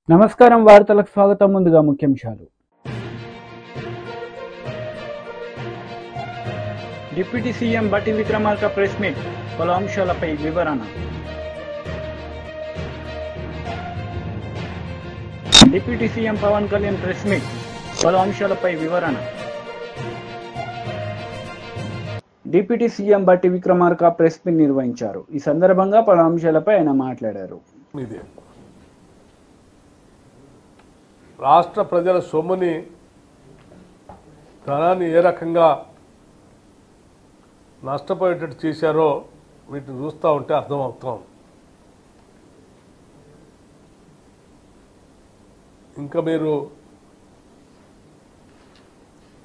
నమస్కారం వార్తలకు స్వాగతం. ముందుగా ముఖ్యాంశాలు. డిప్యూటీ సీఎం బట్టి విక్రమార్క ప్రెస్ మీట్, పలు అంశాలపై వివరణ. Deputy CM Pawan Kalyan press meet, పలు అంశాలపై వివరణ. డిప్యూటీ సీఎం బట్టి విక్రమార్క ప్రెస్ మీట్ నిర్వహించారు. ఈ సందర్భంగా పలు అంశాలపై ఆయన మాట్లాడారు. రాష్ట్ర ప్రజల సొమ్ముని, ధనాన్ని ఏ రకంగా నష్టపోయేటట్టు చేశారో వీటిని చూస్తూ ఉంటే అర్థమవుతాం. ఇంకా మీరు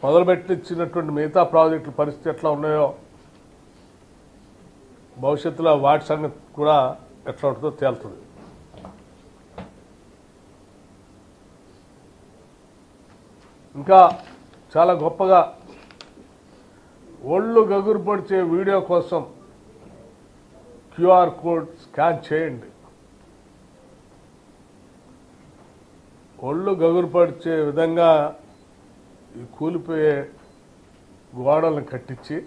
మొదలుపెట్టించినటువంటి మిగతా ప్రాజెక్టుల పరిస్థితి ఎట్లా ఉన్నాయో, భవిష్యత్తులో వాటి సంగతి కూడా ఎట్లా ఉంటుందో తేలుతుంది. ఇంకా చాలా గొప్పగా ఒళ్ళు గగురు పొడిచే వీడియో కోసం క్యూఆర్ కోడ్ స్కాన్ చేయండి. ఒళ్ళు గగురు పొడిచే విధంగా ఈ కూలిపోయే గోడలను కట్టించి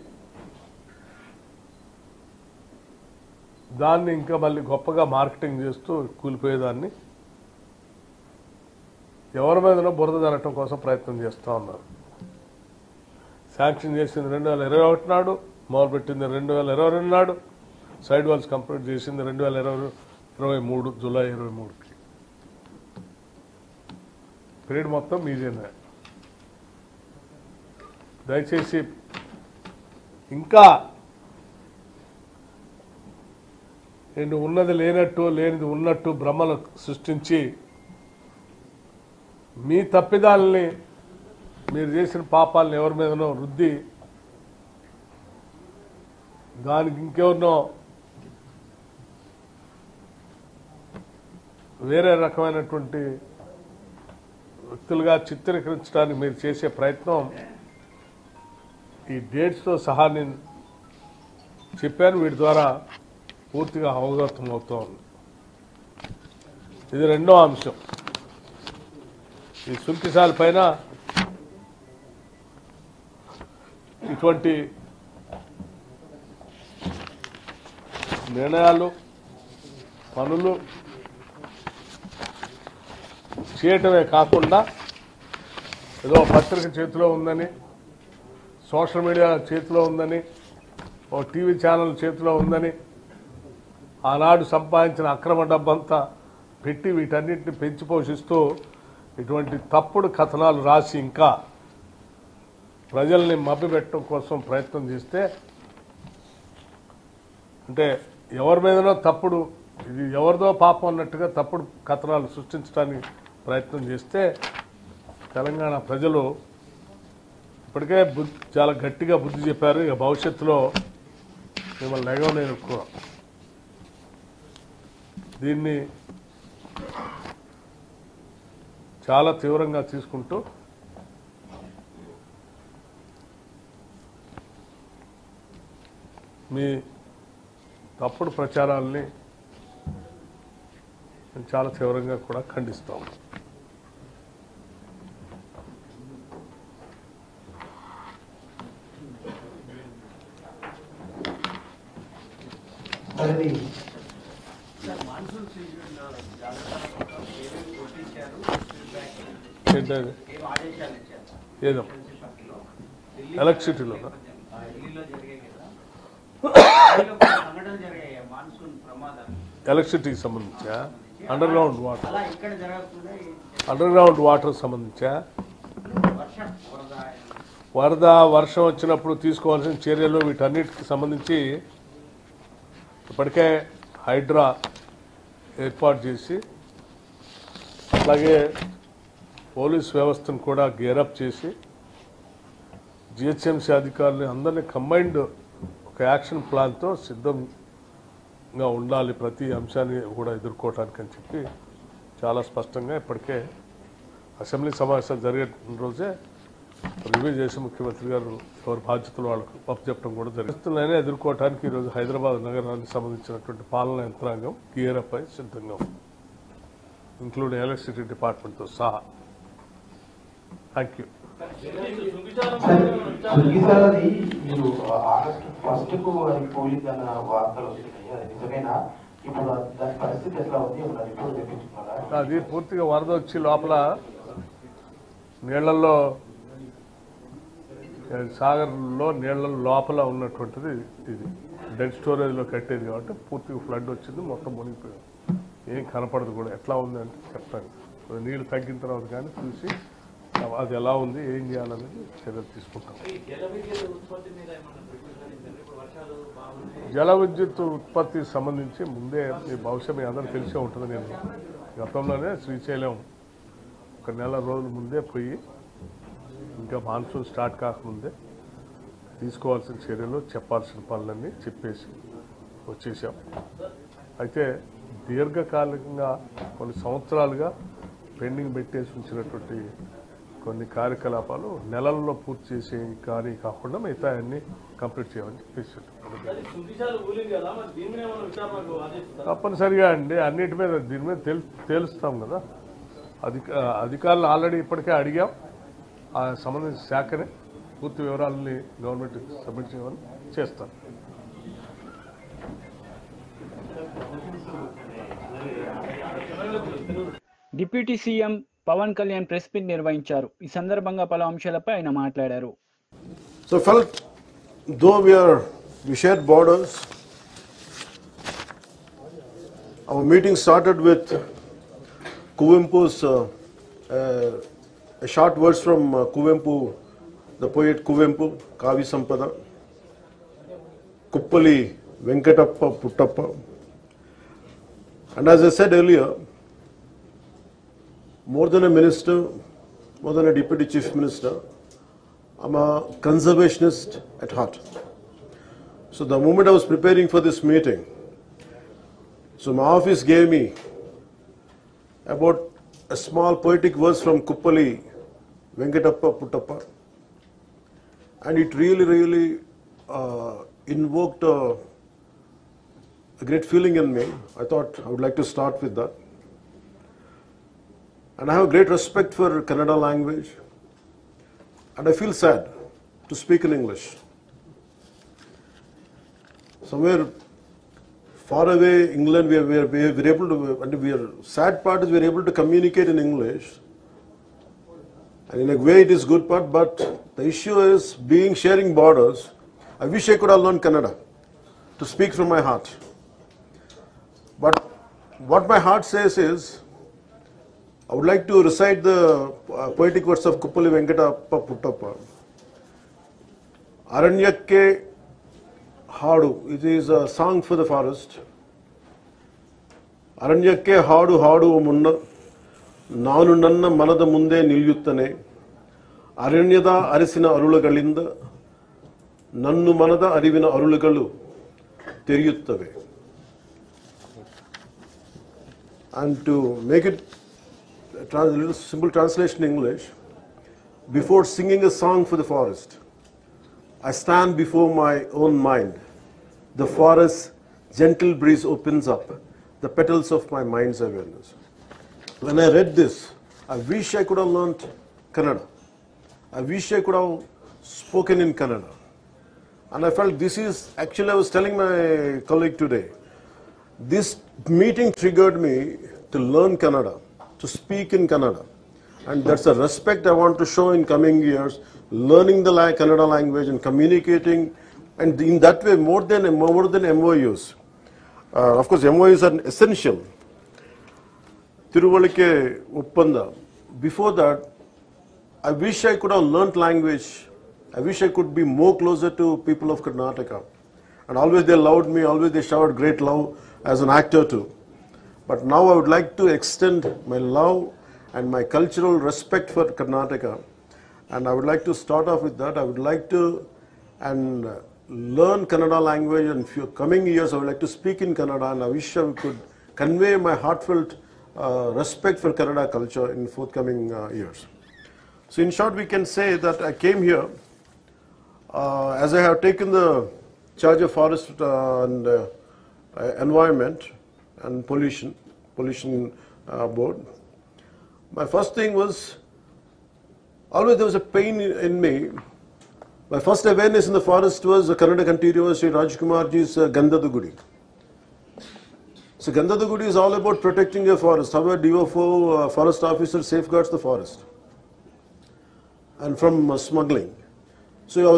దాన్ని ఇంకా మళ్ళీ గొప్పగా మార్కెటింగ్ చేస్తూ కూలిపోయేదాన్ని ఎవరి మీదనో బురద జరగటం కోసం ప్రయత్నం చేస్తూ ఉన్నారు. శాంక్షన్ చేసింది 2021 నాడు, మొదలుపెట్టింది 2022 నాడు, సైడ్ వాల్స్ కంప్లీట్ చేసింది 2023 జూలై 23కి. పీరియడ్ మొత్తం మీదేనా. దయచేసి ఇంకా నేను ఉన్నది లేనట్టు, లేనిది ఉన్నట్టు భ్రమలు సృష్టించి మీ తప్పిదాలని, మీరు చేసిన పాపాలను ఎవరి మీదనో రుద్ది దానికి ఇంకెవరినో వేరే రకమైనటువంటి వ్యక్తులుగా చిత్రీకరించడానికి మీరు చేసే ప్రయత్నం ఈ డేట్స్తో సహా నేను చెప్పాను. వీటి ద్వారా పూర్తిగా అవగతం అవుతూ ఉంది. ఇది రెండో అంశం. ఈ సుంకిసాల పైన ఇటువంటి నిర్ణయాలు, పనులు చేయటమే కాకుండా ఏదో పత్రిక చేతిలో ఉందని, సోషల్ మీడియా చేతిలో ఉందని, ఓ టీవీ ఛానల్ చేతిలో ఉందని ఆనాడు సంపాదించిన అక్రమ డబ్బంతా పెట్టి వీటన్నిటిని పెంచి పోషిస్తూ ఇటువంటి తప్పుడు కథనాలు రాసి ఇంకా ప్రజల్ని మభ్యపెట్టడం కోసం ప్రయత్నం చేస్తే, అంటే ఎవరి మీదనో తప్పుడు, ఇది ఎవరిదో పాపం అన్నట్టుగా తప్పుడు కథనాలు సృష్టించడానికి ప్రయత్నం చేస్తే తెలంగాణ ప్రజలు ఇప్పటికే చాలా గట్టిగా బుద్ధి చెప్పారు. ఇక భవిష్యత్తులో మిమ్మల్ని నెగవలేను. దీన్ని చాలా తీవ్రంగా తీసుకుంటూ మీ తప్పుడు ప్రచారాలని చాలా తీవ్రంగా కూడా ఖండిస్తాం. ఏదో ఎలక్ట్రిసిటీలో ఎలక్ట్రిసిటీకి సంబంధించా, అండర్ గ్రౌండ్ వాటర్ సంబంధించా, వరద, వర్షం వచ్చినప్పుడు తీసుకోవాల్సిన చర్యలు, వీటన్నిటికి సంబంధించి ఇప్పటికే హైడ్రా ఏర్పాటు చేసి, అలాగే పోలీస్ వ్యవస్థను కూడా గేరప్ చేసి, జిహెచ్ఎంసీ అధికారులు అందరినీ కంబైన్డ్ ఒక యాక్షన్ ప్లాన్తో సిద్ధంగా ఉండాలి ప్రతి అంశాన్ని కూడా ఎదుర్కోవటానికి అని చెప్పి చాలా స్పష్టంగా ఇప్పటికే అసెంబ్లీ సమావేశాలు జరిగిన రోజే రివ్యూ చేసి ముఖ్యమంత్రి గారు ఎవరి బాధ్యతలు వాళ్ళకు అప్పచెప్పడం కూడా జరుగుతుందని ఎదుర్కోవడానికి ఈరోజు హైదరాబాద్ నగరానికి సంబంధించినటువంటి పాలనా యంత్రాంగం గేరప్ అయి సిద్ధంగా ఉంది. ఇంక్లూడింగ్ ఎలక్ట్రిసిటీ డిపార్ట్మెంట్తో సహా. Thank you. సుగ్గిసాలది మీరు ఆగస్టు 1కు అది పోయిందన్న వార్తలు వచ్చినాయి, అది నిజమేనా? ఇప్పుడు దాని పరిస్థితి ఎట్లా ఉంది? ఏమన్నా రిపోర్ట్ తెప్పించుకున్నారా? అది పూర్తిగా వరద వచ్చి లోపల నీళ్లలో సాగర్లో నీళ్ల లోపల ఉన్నటువంటిది. ఇది డెడ్ స్టోరేజ్లో కట్టేది కాబట్టి పూర్తిగా ఫ్లడ్ వచ్చింది, మొత్తం మునిగిపోయింది. ఏం కనపడదు కూడా. ఎట్లా ఉంది అంటే చెప్తాను, నీళ్ళు తగ్గిన తర్వాత కానీ చూసి అది ఎలా ఉంది, ఏం చేయాలనేది చర్యలు తీసుకుంటాం. జల విద్యుత్ ఉత్పత్తికి సంబంధించి ముందే బహుశా మీ అందరూ తెలిసే ఉంటుంది. నేను గతంలోనే శ్రీశైలం ఒక నెల రోజుల ముందే పోయి, ఇంకా మాన్సూన్ స్టార్ట్ కాకముందే తీసుకోవాల్సిన చర్యలు, చెప్పాల్సిన పనులన్నీ చెప్పేసి వచ్చేసాం. అయితే దీర్ఘకాలికంగా కొన్ని సంవత్సరాలుగా పెండింగ్ పెట్టేసి ఉంచినటువంటి కొన్ని కార్యకలాపాలు నెలల్లో పూర్తి చేసే కానీ కాకుండా మిగతా అన్ని కంప్లీట్ చేయమని చెప్పేసి తప్పనిసరిగా అండి. అన్నిటి మీద దీని మీద తేలుస్తాం కదా. అధికారులు ఆల్రెడీ ఇప్పటికే అడిగాం. ఆ సంబంధించిన శాఖనే పూర్తి వివరాలని గవర్నమెంట్కి సబ్మిట్ చేయమని చేస్తాను. Deputy CM Pawan Kalyan press meet నిర్వహించారు. ఈ సందర్భంగా పలు అంశాలపై ఆయన మాట్లాడారు. So felt though we shared borders, our meeting started with Kuvempu's a short words from Kuvempu, the poet Kuvempu, Kavi Sampada, Kuppali Venkatappa Puttappa. And as I said earlier, more than a minister, more than a deputy chief minister, I'm a conservationist at heart. So the moment I was preparing for this meeting, so my office gave me about a small poetic verse from Kuppali Venkatappa Puttappa, and it really invoked a great feeling in me. I thought I would like to start with that. And I have great respect for Kannada language, and I feel sad to speak in English. Somewhere far away, England, we are able to, and sad part is we are able to communicate in English, and in a way it is good part, but the issue is sharing borders. I wish I could have learned Kannada to speak from my heart. But what my heart says is, I would like to recite the poetic words of Kuppali Venkatappa Puttappa. Aranyakke Hadu, it is a song for the forest. Aranyakke Hadu Hadu Munna, Nanu Nanna Manada Munde Nilyuttane, Aranyada Arisina Arulagalinda, Nannu Manada Arivina Arulagalu, Teriyuttave. And to make it a little simple translation in English, before singing a song for the forest, I stand before my own mind. The forest's gentle breeze opens up the petals of my mind's awareness. When I read this, I wish I could have learnt Kannada. I wish I could have spoken in Kannada. And I felt this is, actually I was telling my colleague today, this meeting triggered me to learn Kannada, to speak in Kannada. And that's a respect I want to show in coming years, learning the Kannada language and communicating, and in that way more than MOUs. Of course, MOUs are essential. Tiruvalike Uppanda. Before that, I wish I could have learnt language. I wish I could be more closer to people of Karnataka. And always they loved me, always they showered great love as an actor too. But now I would like to extend my love and my cultural respect for Karnataka. And I would like to start off with that. I would like to learn Kannada language, and few coming years I would like to speak in Kannada, and I wish I could convey my heartfelt respect for Kannada culture in forthcoming years. So in short, we can say that I came here as I have taken the charge of forest and environment and pollution board. My first thing was, always there was a pain in me. My first awareness in the forest was Kannada Kantiru Sri Rajkumarji's Gandhada Gudi. So Gandhada Gudi is all about protecting a forest, how a DFO forest officer safeguards the forest and from smuggling. So I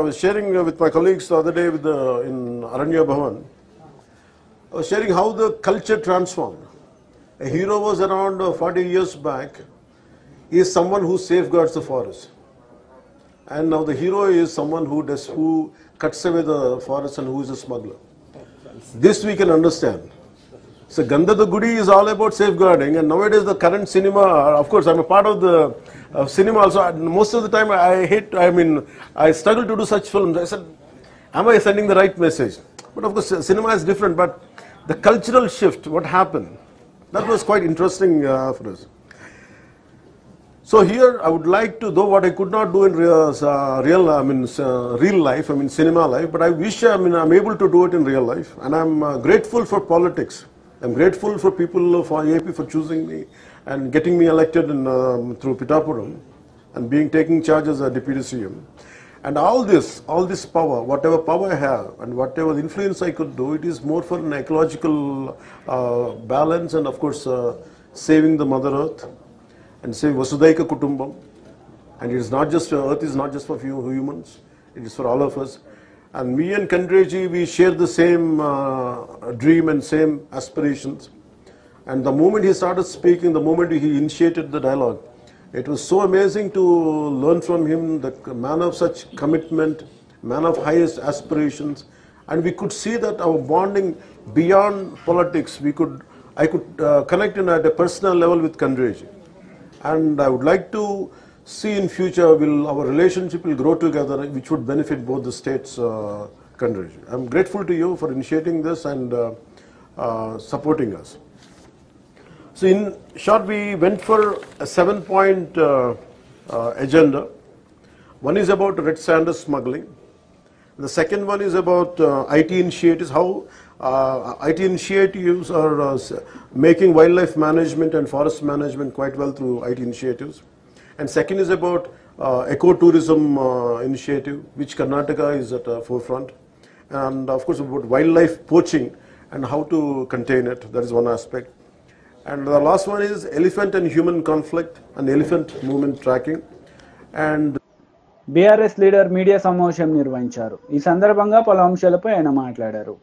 was sharing with my colleagues the other day in Aranya Bhavan. I was sharing how the culture transformed. A hero was around 40 years back. He is someone who safeguards the forest. And now the hero is someone who cuts away the forest and who is a smuggler. This we can understand. So Gandhada Gudi is all about safeguarding, and nowadays the current cinema, of course I'm a part of the cinema also, most of the time I struggle to do such films. I said, am I sending the right message? But of course cinema is different, but the cultural shift, what happened, that was quite interesting for us. So here I would like to, though what I could not do in real life, cinema life, but I wish I'm able to do it in real life, and I'm grateful for politics. I'm grateful for people for AP for choosing me and getting me elected through Pittapuram and taking charge as a deputy CM. And all this power, whatever power I have and whatever influence I could do, it is more for an ecological balance and of course saving the Mother Earth and saving Vasudaika Kutumbam. And it is not just, Earth is not just for few humans, it is for all of us. And me and Kandreji, we share the same dream and same aspirations. And the moment he started speaking, the moment he initiated the dialogue, it was so amazing to learn from him, the man of such commitment, man of highest aspirations. And we could see that our bonding beyond politics, I could connect at a personal level with Kandreji. And I would like to see in future our relationship will grow together, which would benefit both the states, Kandreji. I'm grateful to you for initiating this and supporting us. So in short, we went for a 7-point agenda. One is about red sanders smuggling. The second one is about IT initiatives, how IT initiatives are making wildlife management and forest management quite well through IT initiatives. And second is about ecotourism initiative, which Karnataka is at the forefront. And of course about wildlife poaching and how to contain it, that is one aspect. And the last one is elephant and human conflict and elephant movement tracking. And BRS leader media సమావేశం నిర్వహించారు. ఈ సందర్భంగా పలు అంశాలపై ఆయన మాట్లాడారు.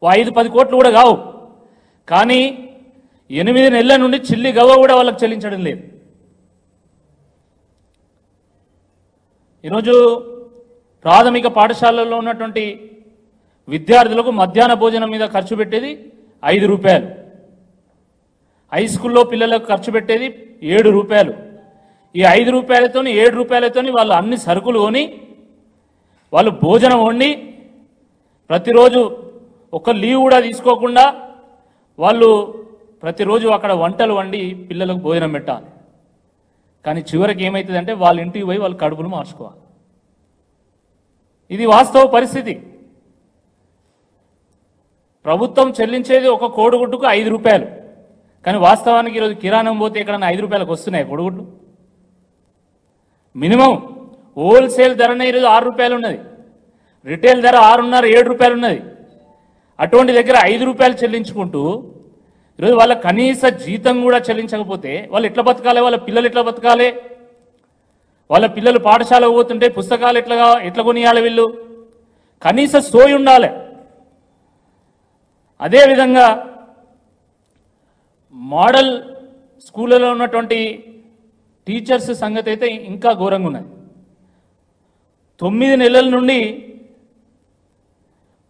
5-10 కోట్లు కూడా కావు, కానీ 8 నెలల నుండి చిల్లి గవ్వ కూడా వాళ్ళకి చెల్లించడం లేదు. ఈరోజు ప్రాథమిక పాఠశాలల్లో ఉన్నటువంటి విద్యార్థులకు మధ్యాహ్న భోజనం మీద ఖర్చు పెట్టేది 5 రూపాయలు, హై స్కూల్లో పిల్లలకు ఖర్చు పెట్టేది 7 రూపాయలు. ఈ 5 రూపాయలతోని 7 రూపాయలతోని వాళ్ళు అన్ని సరుకులు కొని వాళ్ళు భోజనం వండి ప్రతిరోజు ఒక లీవ్ కూడా తీసుకోకుండా వాళ్ళు ప్రతిరోజు అక్కడ వంటలు వండి పిల్లలకు భోజనం పెట్టాలి. కానీ చివరికి ఏమవుతుందంటే వాళ్ళ ఇంటికి పోయి వాళ్ళు కడుపులు మార్చుకోవాలి. ఇది వాస్తవ పరిస్థితి. ప్రభుత్వం చెల్లించేది ఒక కోడిగుడ్డుకు 5 రూపాయలు, కానీ వాస్తవానికి ఈరోజు కిరాణం పోతే ఎక్కడన్నా 5 రూపాయలకు వస్తున్నాయి కోడిగుడ్లు. మినిమం హోల్సేల్ ధరనే ఈరోజు 6 రూపాయలు ఉన్నది, రిటైల్ ధర 6.5-7 రూపాయలు ఉన్నది. అటువంటి దగ్గర 5 రూపాయలు చెల్లించుకుంటూ ఈరోజు వాళ్ళ కనీస జీతం కూడా చెల్లించకపోతే వాళ్ళు ఎట్లా బతకాలి, వాళ్ళ పిల్లలు ఎట్లా బతకాలి, వాళ్ళ పిల్లలు పాఠశాలకు పోతుంటే పుస్తకాలు ఎట్లా కొనియాలి, వీళ్ళు కనీస సోయి ఉండాలి. అదేవిధంగా మోడల్ స్కూళ్ళలో ఉన్నటువంటి టీచర్స్ సంగతి అయితే ఇంకా ఘోరంగా ఉన్నది. 9 నెలల నుండి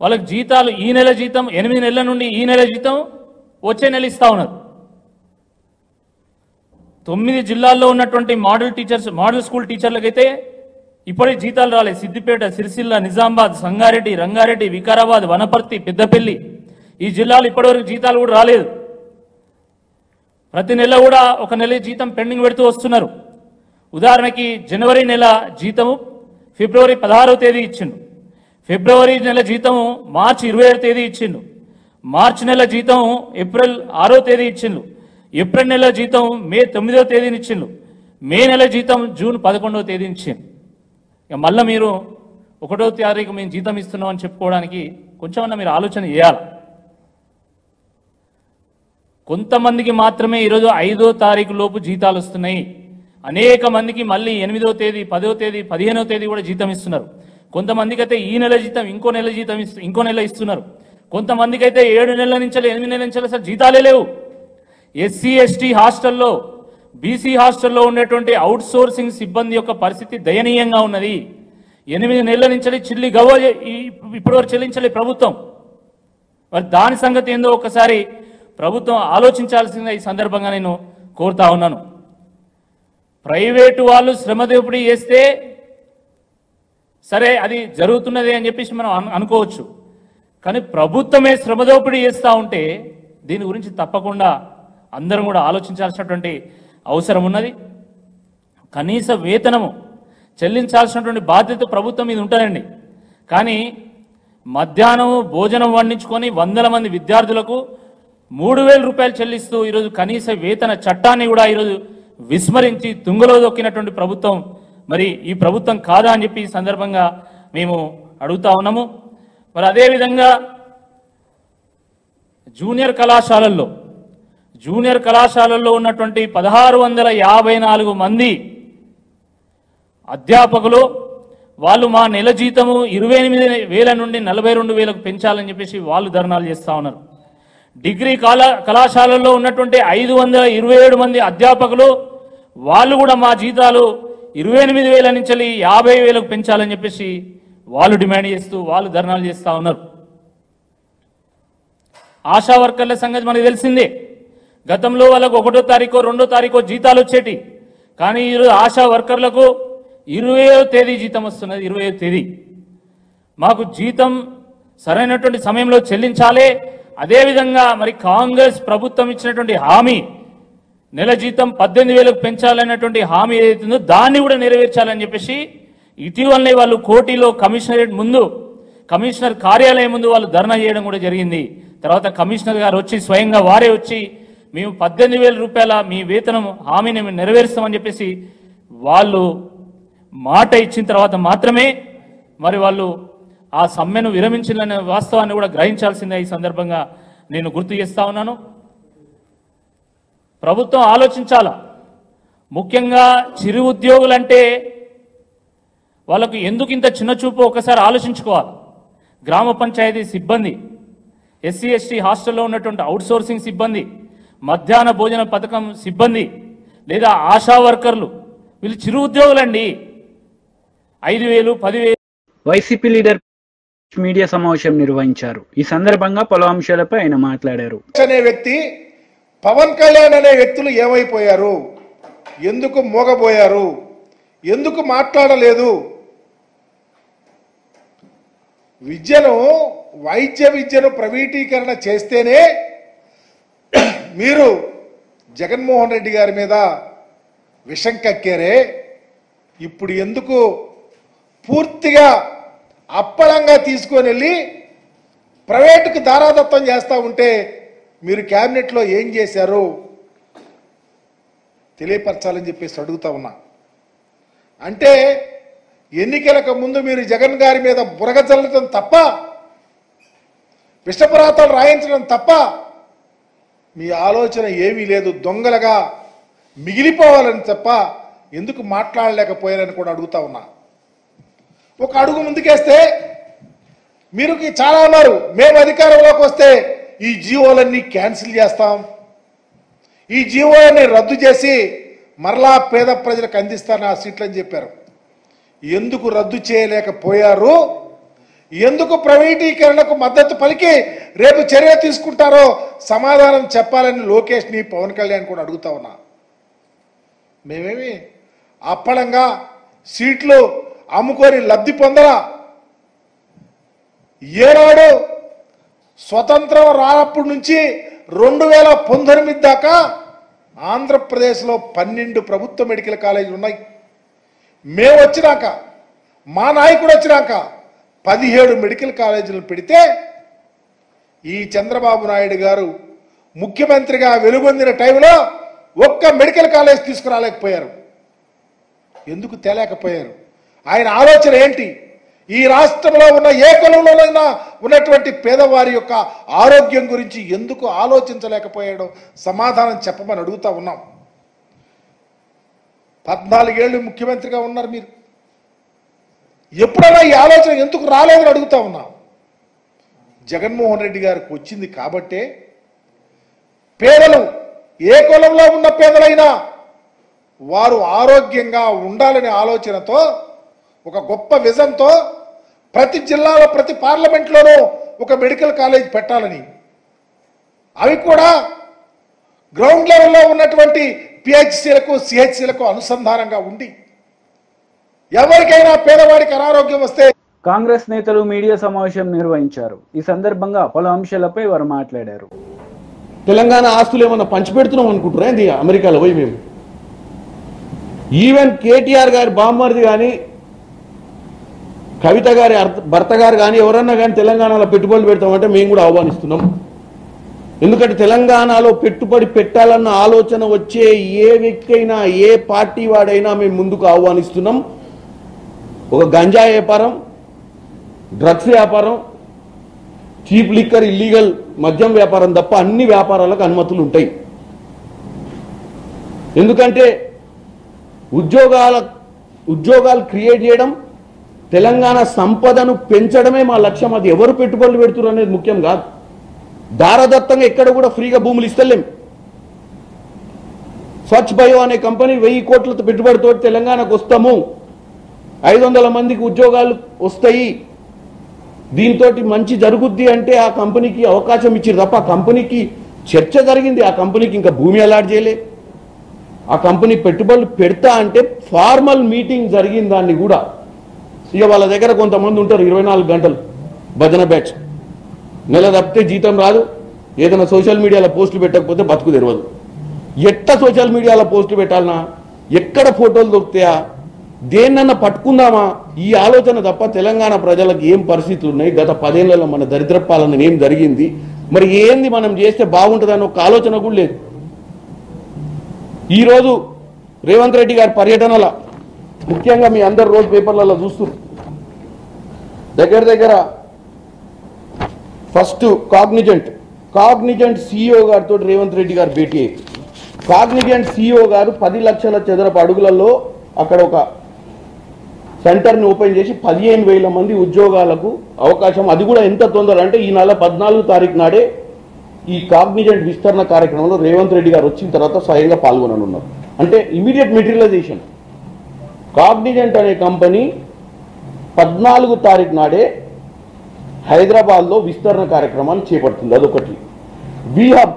వాళ్ళకి జీతాలు, ఈ నెల జీతం 8 నెలల నుండి ఈ నెల జీతం వచ్చే నెల ఇస్తా ఉన్నారు. 9 జిల్లాల్లో ఉన్నటువంటి మోడల్ స్కూల్ టీచర్లకైతే ఇప్పటికీ జీతాలు రాలేదు. సిద్దిపేట, సిరిసిల్ల, నిజామాబాద్, సంగారెడ్డి, రంగారెడ్డి, వికారాబాద్, వనపర్తి, పెద్దపల్లి ఈ జిల్లాలు ఇప్పటివరకు జీతాలు కూడా రాలేదు. ప్రతి నెల కూడా ఒక నెల జీతం పెండింగ్ పెడుతూ వస్తున్నారు. ఉదాహరణకి జనవరి నెల జీతము ఫిబ్రవరి 16వ తేదీ ఇచ్చిండు, ఫిబ్రవరి నెల జీతము మార్చి 27వ తేదీ ఇచ్చిండు, మార్చి నెల జీతం ఏప్రిల్ 6వ తేదీ ఇచ్చిండ్రు, ఏప్రిల్ నెల జీతం మే 9వ తేదీని ఇచ్చిండ్రు, మే నెల జీతం జూన్ 11వ తేదీని ఇచ్చిండ్రు. ఇక మళ్ళీ మీరు 1వ తారీఖు మేము జీతం ఇస్తున్నాం అని చెప్పుకోవడానికి కొంచెమన్నా మీరు ఆలోచన చేయాలి. కొంతమందికి మాత్రమే ఈరోజు 5వ తారీఖు లోపు జీతాలు వస్తున్నాయి. అనేక మందికి మళ్ళీ 8వ తేదీ, 10వ తేదీ, 15వ తేదీ కూడా జీతం ఇస్తున్నారు. కొంతమందికి అయితే ఈ నెల జీతం ఇంకో నెల జీతం ఇంకో నెల ఇస్తున్నారు. కొంతమందికి అయితే 7 నెలల నుంచి 8 నెలల నుంచి అసలు జీతాలే లేవు. ఎస్సీ ఎస్టీ హాస్టల్లో, బీసీ హాస్టల్లో ఉండేటువంటి అవుట్ సోర్సింగ్ సిబ్బంది యొక్క పరిస్థితి దయనీయంగా ఉన్నది. 8 నెలల నుంచి చిల్లి గవ్వ ఇప్పటివరకు చెల్లించలే ప్రభుత్వం. మరి దాని సంగతి ఏందో ఒకసారి ప్రభుత్వం ఆలోచించాల్సిందిగా ఈ సందర్భంగా నేను కోరుతా ఉన్నాను. ప్రైవేటు వాళ్ళు శ్రమ దోపిడీ చేస్తే సరే అది జరుగుతున్నది అని చెప్పేసి మనం అనుకోవచ్చు. కానీ ప్రభుత్వమే శ్రమ దోపిడీ చేస్తూ ఉంటే దీని గురించి తప్పకుండా అందరం కూడా ఆలోచించాల్సినటువంటి అవసరం ఉన్నది. కనీస వేతనము చెల్లించాల్సినటువంటి బాధ్యత ప్రభుత్వం మీద ఉంటుందండి. కానీ మధ్యాహ్నం భోజనం వండించుకొని 100 మంది విద్యార్థులకు 3,000 రూపాయలు చెల్లిస్తూ ఈరోజు కనీస వేతన చట్టాన్ని కూడా ఈరోజు విస్మరించి తుంగలో దొక్కినటువంటి ప్రభుత్వం మరి ఈ ప్రభుత్వం కాదా అని చెప్పి ఈ సందర్భంగా మేము అడుగుతా ఉన్నాము. మరి అదేవిధంగా జూనియర్ కళాశాలల్లో ఉన్నటువంటి 1654 మంది అధ్యాపకులు వాళ్ళు మా నెల జీతము 28,000 నుండి 42,000కు పెంచాలని చెప్పేసి వాళ్ళు ధర్నాలు చేస్తూ ఉన్నారు. డిగ్రీ కళాశాలల్లో ఉన్నటువంటి 527 మంది అధ్యాపకులు వాళ్ళు కూడా మా జీతాలు 28,000 నుంచి 50,000కు పెంచాలని చెప్పేసి వాళ్ళు డిమాండ్ చేస్తూ వాళ్ళు ధర్నాలు చేస్తూ ఉన్నారు. ఆశా వర్కర్ల సంగతి మనకు తెలిసిందే. గతంలో వాళ్ళకు 1వ తారీఖు 2వ తారీఖు జీతాలు వచ్చేటి. కానీ ఈరోజు ఆశా వర్కర్లకు 20వ తేదీ జీతం వస్తున్నది. 20వ తేదీ మాకు జీతం సరైనటువంటి సమయంలో చెల్లించాలి. అదేవిధంగా మరి కాంగ్రెస్ ప్రభుత్వం ఇచ్చినటువంటి హామీ నెల జీతం 18,000కు పెంచాలన్నటువంటి హామీ ఏదైతుందో దాన్ని కూడా నెరవేర్చాలని చెప్పేసి ఇటీవలనే వాళ్ళు కోటిలో కమిషనర్ కార్యాలయం ముందు వాళ్ళు ధర్నా చేయడం కూడా జరిగింది. తర్వాత కమిషనర్ గారు వచ్చి స్వయంగా వారే వచ్చి మేము 18,000 రూపాయల మీ వేతనం హామీని మేము నెరవేరుస్తామని చెప్పేసి వాళ్ళు మాట ఇచ్చిన తర్వాత మాత్రమే మరి వాళ్ళు ఆ సమ్మెను విరమించాలనే వాస్తవాన్ని కూడా గ్రహించాల్సిందే ఈ సందర్భంగా నేను గుర్తు చేస్తా ఉన్నాను. ప్రభుత్వం ఆలోచించాల. ముఖ్యంగా చిరు ఉద్యోగులంటే వాళ్ళకు ఎందుకు ఇంత చిన్న చూపు ఒకసారి ఆలోచించుకోవాలి. గ్రామ పంచాయతీ సిబ్బంది, ఎస్సీ ఎస్టీ హాస్టల్లో ఉన్నటువంటి అవుట్ సోర్సింగ్ సిబ్బంది, మధ్యాహ్న భోజన పథకం సిబ్బంది లేదా ఆశా వర్కర్లు వీళ్ళు చిరు ఉద్యోగులండి. 5,000, 10,000. వైసీపీ లీడర్ మీడియా సమావేశం నిర్వహించారు. ఈ సందర్భంగా పలు అంశాలపై ఆయన మాట్లాడారు. అనే వ్యక్తి, పవన్ కళ్యాణ్ అనే వ్యక్తులు ఏమైపోయారు, ఎందుకు మోగబోయారు, ఎందుకు మాట్లాడలేదు? వైద్య విద్యను ప్రైవేటీకరణ చేస్తేనే మీరు జగన్మోహన్ రెడ్డి గారి మీద విషం కక్కారే, ఇప్పుడు ఎందుకు పూర్తిగా అప్పళంగా తీసుకొని వెళ్ళి ప్రైవేటుకు దారాదత్తం చేస్తూ ఉంటే మీరు క్యాబినెట్లో ఏం చేశారు తెలియపరచాలని చెప్పేసి అడుగుతా ఉన్నా. అంటే ఎన్నికలకు ముందు మీరు జగన్ గారి మీద బురగ చల్లడం తప్ప, విషపరాతాలు రాయించడం తప్ప మీ ఆలోచన ఏమీ లేదు. దొంగలుగా మిగిలిపోవాలని తప్ప ఎందుకు మాట్లాడలేకపోయారని కూడా అడుగుతా ఉన్నా. ఒక అడుగు ముందుకేస్తే మీరు చాలా అన్నారు, మేము అధికారంలోకి వస్తే ఈ జీవోలన్నీ క్యాన్సిల్ చేస్తాం, ఈ జీవోలన్నీ రద్దు చేసి మరలా పేద ప్రజలకు అందిస్తాను ఆ సీట్లని చెప్పారు. ఎందుకు రద్దు చేయలేకపోయారు? ఎందుకు ప్రైవేటీకరణకు మద్దతు పలికి రేపు చర్య తీసుకుంటారో సమాధానం చెప్పాలని లోకేష్ని, పవన్ కళ్యాణ్ కూడా అడుగుతా ఉన్నా. మేమేమి అప్పళంగా సీట్లు అమ్ముకొని లబ్ధి పొందరా? ఏనాడు స్వతంత్రం రానప్పటి నుంచి 2019 దాకా ఆంధ్రప్రదేశ్లో 12 ప్రభుత్వ మెడికల్ కాలేజీలు ఉన్నాయి. మేము వచ్చినాక, మా నాయకుడు వచ్చినాక 17 మెడికల్ కాలేజీలు పెడితే ఈ చంద్రబాబు నాయుడు గారు ముఖ్యమంత్రిగా వెలుగొందిన టైంలో ఒక్క మెడికల్ కాలేజ్ తీసుకురాలేకపోయారు. ఎందుకు తేలేకపోయారు? ఆయన ఆలోచన ఏంటి? ఈ రాష్ట్రంలో ఉన్న ఏ కులంలోనైనా ఉన్నటువంటి పేదవారి యొక్క ఆరోగ్యం గురించి ఎందుకు ఆలోచించలేకపోయాడో సమాధానం చెప్పమని అడుగుతా ఉన్నాం. 14 ఏళ్ళు ముఖ్యమంత్రిగా ఉన్నారు మీరు. ఎప్పుడైనా ఈ ఆలోచన ఎందుకు రాలేదని అడుగుతా ఉన్నాం. జగన్మోహన్ రెడ్డి గారికి వచ్చింది కాబట్టే పేదలు, ఏ కులంలో ఉన్న పేదలైనా వారు ఆరోగ్యంగా ఉండాలనే ఆలోచనతో, ఒక గొప్ప విజన్తో ప్రతి జిల్లాలో, ప్రతి పార్లమెంట్లోనూ ఒక మెడికల్ కాలేజ్ పెట్టాలని, అవి కూడా గ్రౌండ్ లెవెల్లో ఉన్నటువంటి పిహెచ్సిలకు, సిహెచ్సిలకు అనుసంధానంగా ఉండి ఎవరికైనా పేదవాడికి అనారోగ్యం వస్తే. కాంగ్రెస్ నేతలు మీడియా సమావేశం నిర్వహించారు. ఈ సందర్భంగా పలు అంశాలపై వారు మాట్లాడారు. తెలంగాణ ఆస్తులు ఏమన్నా పంచిపెడుతున్నాం అనుకుంటున్నా ఏంది అమెరికాలో పోయి మేము? ఈవెన్ కేటీఆర్ గారి బామ్మర్ది కానీ, కవిత గారి భర్త గారు కానీ ఎవరన్నా కానీ తెలంగాణలో పెట్టుబడులు పెడతామంటే మేము కూడా ఆహ్వానిస్తున్నాం. ఎందుకంటే తెలంగాణలో పెట్టుబడి పెట్టాలన్న ఆలోచన వచ్చే ఏ వ్యక్తి అయినా, ఏ పార్టీ వాడైనా మేము ముందుకు ఆహ్వానిస్తున్నాం. ఒక గంజా వ్యాపారం, డ్రగ్స్ వ్యాపారం, చీప్ లిక్కర్, ఇల్లీగల్ మద్యం వ్యాపారం తప్ప అన్ని వ్యాపారాలకు అనుమతులు ఉంటాయి. ఎందుకంటే ఉద్యోగాలు క్రియేట్ చేయడం, తెలంగాణ సంపదను పెంచడమే మా లక్ష్యం. అది ఎవరు పెట్టుబడులు పెడుతున్నారు అనేది ముఖ్యం కాదు. దారదత్తంగా ఎక్కడ కూడా ఫ్రీగా భూములు ఇస్తలేం. స్వచ్ఛ బయో అనే కంపెనీ 1000 కోట్లతో పెట్టుబడితో తెలంగాణకు వస్తాము, 500 మందికి ఉద్యోగాలు వస్తాయి, దీంతో మంచి జరుగుద్ది అంటే ఆ కంపెనీకి అవకాశం ఇచ్చారు తప్ప ఆ కంపెనీకి చర్చ జరిగింది. ఆ కంపెనీకి ఇంకా భూమి అలాట్ చేయలే. ఆ కంపెనీ పెట్టుబడులు పెడతా అంటే ఫార్మల్ మీటింగ్ జరిగింది. దాన్ని కూడా ఇక వాళ్ళ దగ్గర కొంతమంది ఉంటారు 24 గంటలు భజన బ్యాచ్, నెల తప్పితే జీతం రాదు, ఏదైనా సోషల్ మీడియాలో పోస్టులు పెట్టకపోతే బతుకు తెరవదు. ఎట్లా సోషల్ మీడియాలో పోస్టులు పెట్టాలన్నా, ఎక్కడ ఫోటోలు దొరుకుతాయా, దేన్నన్నా పట్టుకుందామా, ఈ ఆలోచన తప్ప తెలంగాణ ప్రజలకు ఏం పరిస్థితులు ఉన్నాయి, గత 10 ఏళ్లలో మన దరిద్ర పాలన ఏం జరిగింది, మరి ఏంది మనం చేస్తే బాగుంటుందని ఒక ఆలోచన కూడా లేదు. ఈరోజు రేవంత్ రెడ్డి గారి పర్యటనల ముఖ్యంగా మీ అందరు రోజు పేపర్లలో చూస్తున్నారు, దగ్గర ఫస్ట్ కాగ్నిజెంట్ సిఇఓ గారితో రేవంత్ రెడ్డి గారు భేటీ అయ్యి, కాగ్నిజెంట్ సిఇఓ గారు 10 లక్షల చదరపు అడుగులలో అక్కడ ఒక సెంటర్ని ఓపెన్ చేసి 15,000 మంది ఉద్యోగాలకు అవకాశం. అది కూడా ఎంత తొందర అంటే ఈ నెల 14వ తారీఖు నాడే ఈ కాగ్నిజెంట్ విస్తరణ కార్యక్రమంలో రేవంత్ రెడ్డి గారు వచ్చిన తర్వాత స్వయంగా పాల్గొననున్నారు. అంటే ఇమీడియట్ మెటీరియలైజేషన్. కాగ్నిజెంట్ అనే కంపెనీ 14వ తారీఖు నాడే హైదరాబాద్లో విస్తరణ కార్యక్రమాన్ని చేపడుతుంది. అదొకటి. వీహబ్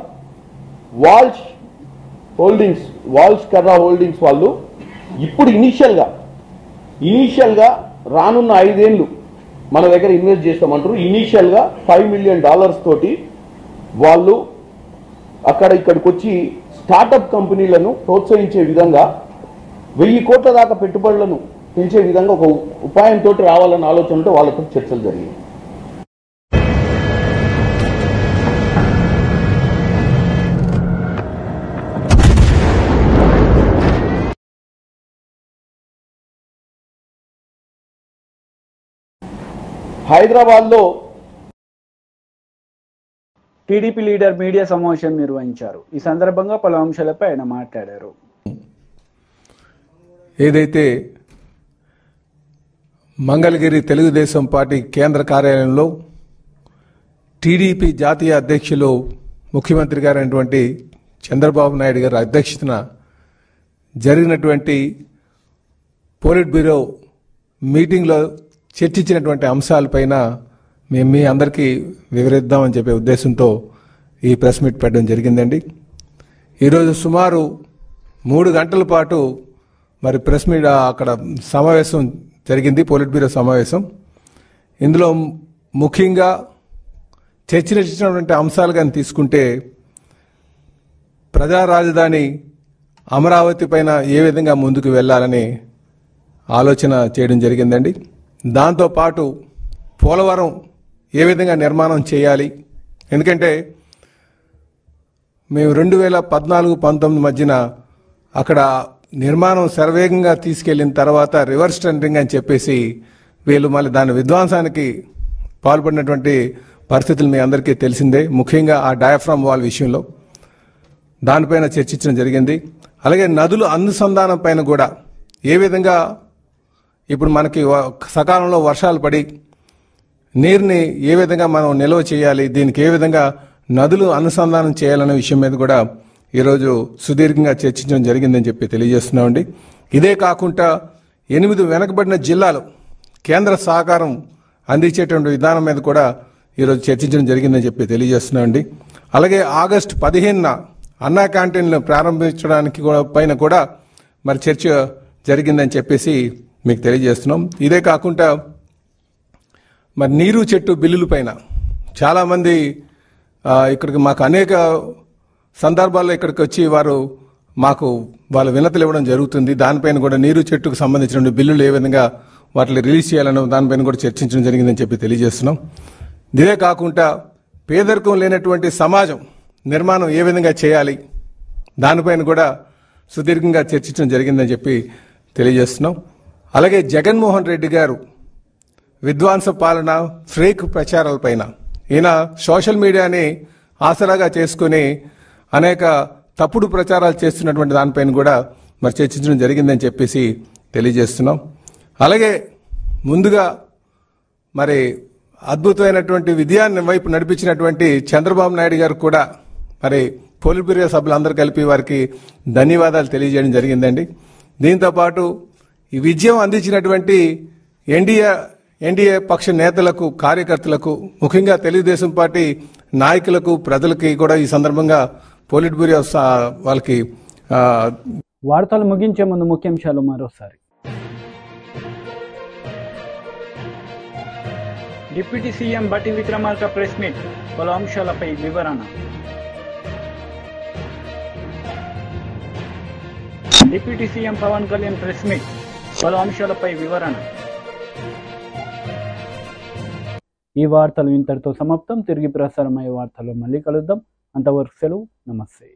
వాల్స్ కర్రా హోల్డింగ్స్ వాళ్ళు ఇప్పుడు ఇనీషియల్గా రానున్న 5 ఏళ్ళు మన దగ్గర ఇన్వెస్ట్ చేస్తామంటారు. ఇనీషియల్గా $5 మిలియన్ తోటి వాళ్ళు ఇక్కడికి వచ్చి స్టార్టప్ కంపెనీలను ప్రోత్సహించే విధంగా 1000 కోట్ల దాకా పెట్టుబడులను పెంచే విధంగా ఒక ఉపాయంతో రావాలన్న ఆలోచనతో వాళ్ళతో చర్చలు జరిగాయి. హైదరాబాద్లో టీడీపీ లీడర్ మీడియా సమావేశం నిర్వహించారు. ఈ సందర్భంగా పలు అంశాలపై ఆయన మాట్లాడారు. ఏదైతే మంగళగిరి తెలుగుదేశం పార్టీ కేంద్ర కార్యాలయంలో టీడీపీ జాతీయ అధ్యక్షులు ముఖ్యమంత్రి గారైనటువంటి చంద్రబాబు నాయుడు గారి అధ్యక్షతన జరిగినటువంటి పోలిట్ బ్యూరో మీటింగ్లో చర్చించినటువంటి అంశాలపైన మేము మీ అందరికీ వివరిద్దామని చెప్పే ఉద్దేశంతో ఈ ప్రెస్ మీట్ పెట్టడం జరిగిందండి. ఈరోజు సుమారు 3 గంటల పాటు మరి ప్రెస్ మీట్ అక్కడ సమావేశం జరిగింది, పోలిట్ బ్యూరో సమావేశం. ఇందులో ముఖ్యంగా చర్చించినటువంటి అంశాలు కానీ తీసుకుంటే ప్రజా రాజధాని అమరావతి పైన ఏ విధంగా ముందుకు వెళ్ళాలని ఆలోచన చేయడం జరిగిందండి. దాంతోపాటు పోలవరం ఏ విధంగా నిర్మాణం చేయాలి, ఎందుకంటే మేము 2014-19 మధ్యన అక్కడ నిర్మాణం శరవేగంగా తీసుకెళ్లిన తర్వాత రివర్స్ టెండరింగ్ అని చెప్పేసి వీళ్ళు మళ్ళీ దాని విధ్వంసానికి పాల్పడినటువంటి పరిస్థితులు మీ అందరికీ తెలిసిందే. ముఖ్యంగా ఆ డయాఫ్రామ్ వాల్ విషయంలో దానిపైన చర్చించడం జరిగింది. అలాగే నదుల అనుసంధానం పైన కూడా ఏ విధంగా ఇప్పుడు మనకి సకాలంలో వర్షాలు పడి నీరుని ఏ విధంగా మనం నిల్వ చేయాలి, దీనికి ఏ విధంగా నదులు అనుసంధానం చేయాలనే విషయం మీద కూడా ఈరోజు సుదీర్ఘంగా చర్చించడం జరిగిందని చెప్పి తెలియజేస్తున్నామండి. ఇదే కాకుండా 8 వెనకబడిన జిల్లాలు కేంద్ర సహకారం అందించేటువంటి విధానం మీద కూడా ఈరోజు చర్చించడం జరిగిందని చెప్పి తెలియజేస్తున్నామండి. అలాగే ఆగస్టు 15న అన్నా క్యాంటీన్లు ప్రారంభించడానికి పైన కూడా మరి చర్చ జరిగిందని చెప్పేసి మీకు తెలియజేస్తున్నాం. ఇదే కాకుండా మరి నీరు చెట్టు బిల్లుల పైన చాలామంది ఇక్కడికి మాకు అనేక సందర్భాల్లో ఇక్కడికి వచ్చి వారు మాకు వాళ్ళ వినతులు ఇవ్వడం జరుగుతుంది. దానిపైన కూడా నీరు చెట్టుకు సంబంధించిన బిల్లులు ఏ విధంగా వాటిని రిలీజ్ చేయాలన్న దానిపైన కూడా చర్చించడం జరిగిందని చెప్పి తెలియజేస్తున్నాం. ఇదే కాకుండా పేదరికం లేనటువంటి సమాజం నిర్మాణం ఏ విధంగా చేయాలి దానిపైన కూడా సుదీర్ఘంగా చర్చించడం జరిగిందని చెప్పి తెలియజేస్తున్నాం. అలాగే జగన్మోహన్ రెడ్డి గారు విధ్వంస పాలన, ఫేక్ ప్రచారాలపైన ఈయన సోషల్ మీడియాని ఆసరాగా చేసుకుని అనేక తప్పుడు ప్రచారాలు చేస్తున్నటువంటి దానిపైన కూడా మరి చర్చించడం జరిగిందని చెప్పేసి తెలియజేస్తున్నాం. అలాగే ముందుగా మరి అద్భుతమైనటువంటి విజయాన్ని వైపు నడిపించినటువంటి చంద్రబాబు నాయుడు గారు కూడా మరి పోలిట్ బ్యూరో సభ్యులందరూ కలిపి వారికి ధన్యవాదాలు తెలియజేయడం జరిగిందండి. దీంతోపాటు ఈ విజయం అందించినటువంటి ఎన్డీఏ పక్ష నేతలకు, కార్యకర్తలకు, ముఖ్యంగా తెలుగుదేశం పార్టీ నాయకులకు, ప్రజలకి కూడా ఈ సందర్భంగా పోలిట్ బ్యూరో వాళ్ళకి వార్తలు ముగించే ముందు ముఖ్యాంశాలు మరోసారి. డిప్యూటీ సీఎం బట్టి విక్రమార్క ప్రెస్ మీట్, పలు అంశాలపై వివరణ. Deputy CM Pawan Kalyan press meet, పలు అంశాలపై వివరణ. ఈ వార్తలు ఇంతటితో సమాప్తం. తిరిగి ప్రసారమయ్యే వార్తల్లో మళ్ళీ కలుద్దాం. అంతవరకు సెలవు. నమస్తే.